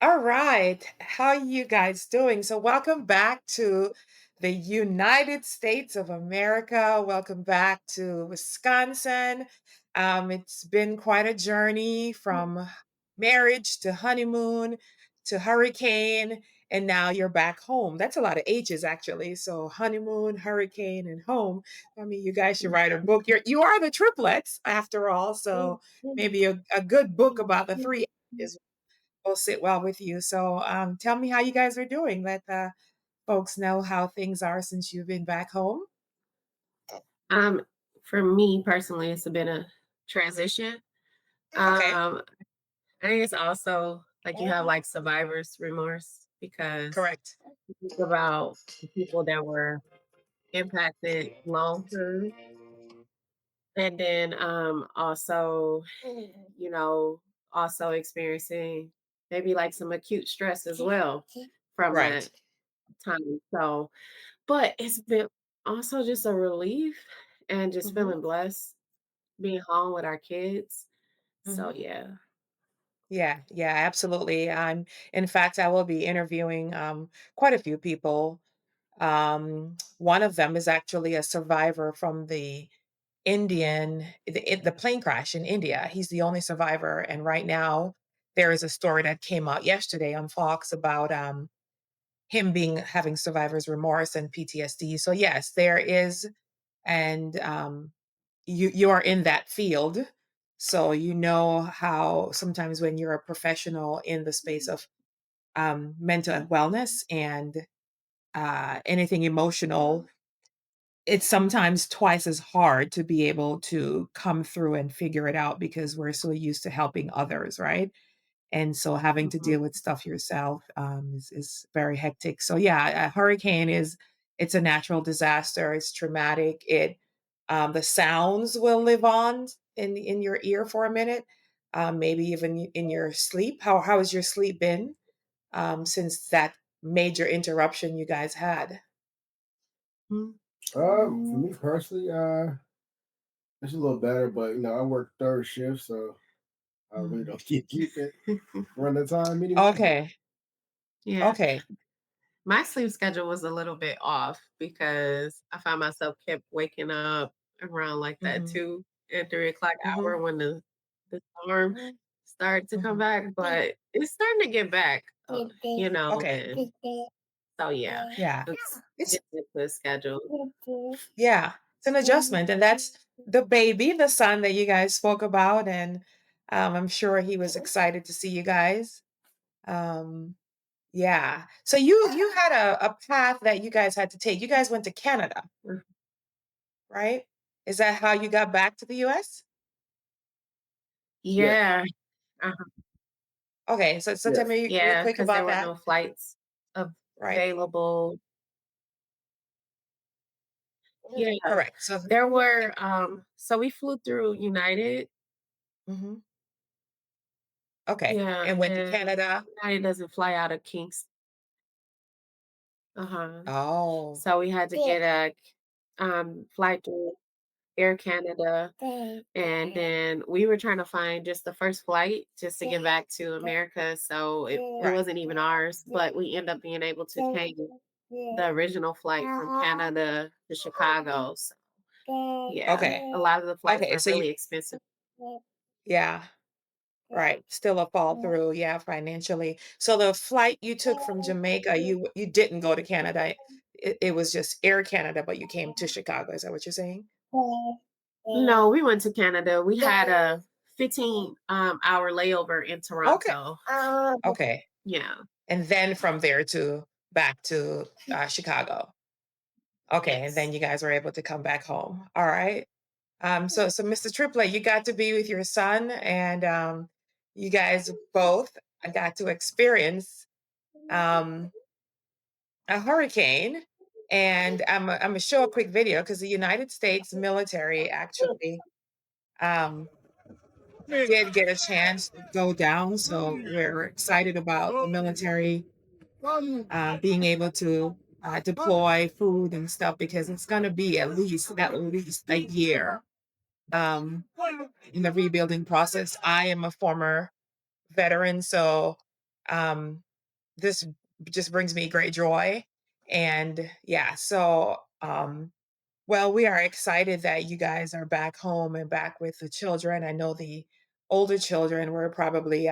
All right. How are you guys doing? So, welcome back to the United States of America. Welcome back to Wisconsin. It's been quite a journey from marriage to honeymoon to hurricane, and now you're back home. That's a lot of H's, actually. So, honeymoon, hurricane, and home. I mean, you guys should write a book. You are the triplets, after all. So, maybe a good book about the three H's will sit well with you. So tell me how you guys are doing. Let the folks know how things are since you've been back home. Um, for me personally, it's been a transition. Okay, I think it's also like you have like survivor's remorse because correct. you think about the people that were impacted long term. And then also, you know, also experiencing maybe like some acute stress as well from Right. that time. So, but it's been also just a relief and just Hmm. feeling blessed being home with our kids. So Hmm. yeah. Yeah, yeah, absolutely. In fact, I will be interviewing quite a few people. One of them is actually a survivor from the plane crash in India. He's the only survivor, and right now there is a story that came out yesterday on Fox about him being having survivor's remorse and PTSD. So yes, there is, and you are in that field, so you know how sometimes when you're a professional in the space of mental wellness and anything emotional, it's sometimes twice as hard to be able to come through and figure it out because we're so used to helping others, right? And so having to Mhm. deal with stuff yourself is very hectic. So yeah, a hurricane is it's a natural disaster. It's traumatic. It the sounds will live on in your ear for a minute, maybe even in your sleep. How has your sleep been since that major interruption you guys had? Mhm. For me personally, it's a little better, but I work third shift, so I really Mm. don't keep it running time anyway. Okay, Yeah. okay. My sleep schedule was a little bit off because I found myself kept waking up around like that Hmm. 2 and 3 o'clock Hmm. hour when the storm started to come Hmm. back. But it's starting to get back, Okay, and so yeah, yeah. it's It's getting into the schedule. Yeah, it's an adjustment, and that's the baby, the son that you guys spoke about, and I'm sure he was excited to see you guys. Um, yeah. So you had a path that you guys had to take. You guys went to Canada, right? Is that how you got back to the US? Yes, Yeah. Uh, Okay, so tell yes. me real Yeah, quick because there about were that. no flights Right. available. Yeah, Correct. So there were, so we flew through United. mhm. Okay, Yeah, and went to and Canada. United doesn't fly out of Kingston. Uh-huh. Oh, So we had to get a, flight through Air Canada, and then we were trying to find just the first flight just to get back to America, so it right. wasn't even ours, but we end up being able to take the original flight from Canada to Chicago, so yeah, Okay. a lot of the flights Okay. were So really expensive. yeah. Right, still a fall Mhm. through, yeah, financially. So the flight you took from Jamaica, you didn't go to Canada. It was just Air Canada, but you came to Chicago. Is that what you're saying? No, we went to Canada. We had a 15 hour layover in Okay. Toronto. Okay. Yeah. And then from there to back to Chicago. Okay, and Yes. then you guys were able to come back home. All right. So Mr. Triplet, you got to be with your son, and you guys both got to experience um, a hurricane. And I'm gonna show a quick video because the United States military actually um, did get a chance to go down. So we're excited about the military being able to deploy food and stuff because it's going to be at least a year um, in the rebuilding process. I am a former veteran, so um, this just brings me great joy. And yeah, so well, we are excited that you guys are back home and back with the children. I know the older children were probably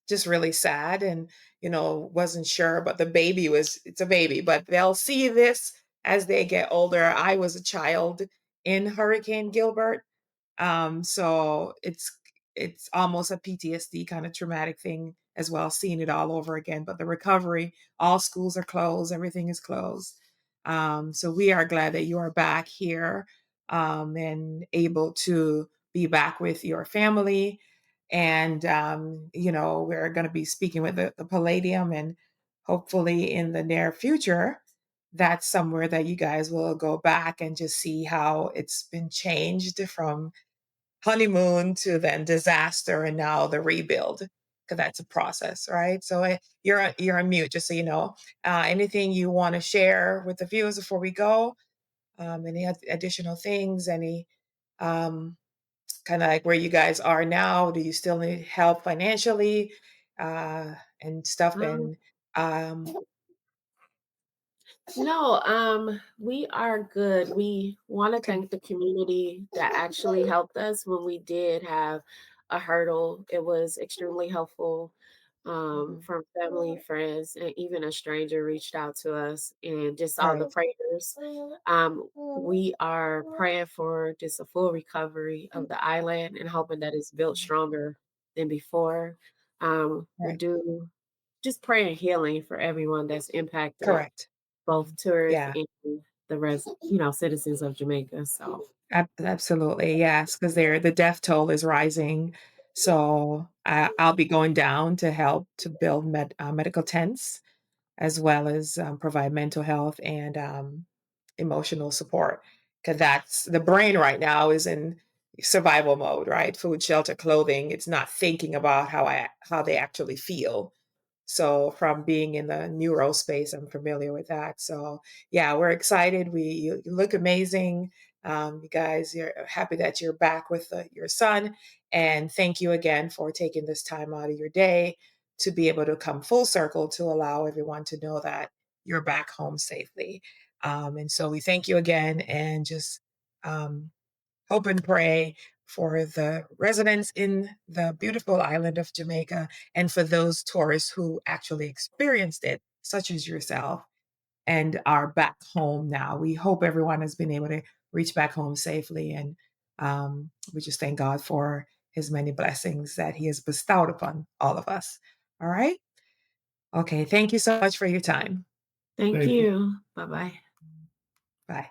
just really sad and wasn't sure, but the baby was it's a baby, but they'll see this as they get older. I was a child in Hurricane Gilbert, so it's almost a PTSD kind of traumatic thing as well, seeing it all over again. But the recovery, all schools are closed, everything is closed. So we are glad that you are back here, and able to be back with your family. And we're going to be speaking with the Palladium, and hopefully in the near future, that's somewhere that you guys will go back and just see how it's been changed from honeymoon to then disaster and now the rebuild, because that's a process, right? So you're on mute, just so you know. Anything you want to share with the viewers before we go? Any additional things? Any um, kind of like where you guys are now? Do you still need help financially, and stuff? Um, And um, no, we are good. We want to okay, thank the community that actually helped us when we did have a hurdle. It was extremely helpful. mhm. From family, friends, and even a stranger reached out to us and just All all the right, prayers. We are praying for just a full recovery of the island and hoping that it's built stronger than before. We right, do just praying healing for everyone that's impacted, correct, both tourists yeah. and citizens of Jamaica. So Absolutely, yes, because the death toll is rising. So I'll be going down to help to build medical tents, as well as provide mental health and emotional support. Because that's the brain right now is in survival mode, right? Food, shelter, clothing. It's not thinking about how they actually feel. So from being in the neuro space, I'm familiar with that. So yeah, we're excited. You look amazing. You guys, you're happy that you're back with your son. And thank you again for taking this time out of your day to be able to come full circle to allow everyone to know that you're back home safely. And so we thank you again, and just um, hope and pray for the residents in the beautiful island of Jamaica, and for those tourists who actually experienced it, such as yourself, and are back home now. We hope everyone has been able to reach back home safely. And we just thank God for his many blessings that he has bestowed upon all of us. All right. Okay. Thank you so much for your time. thank Thank you. you. Bye bye. Bye.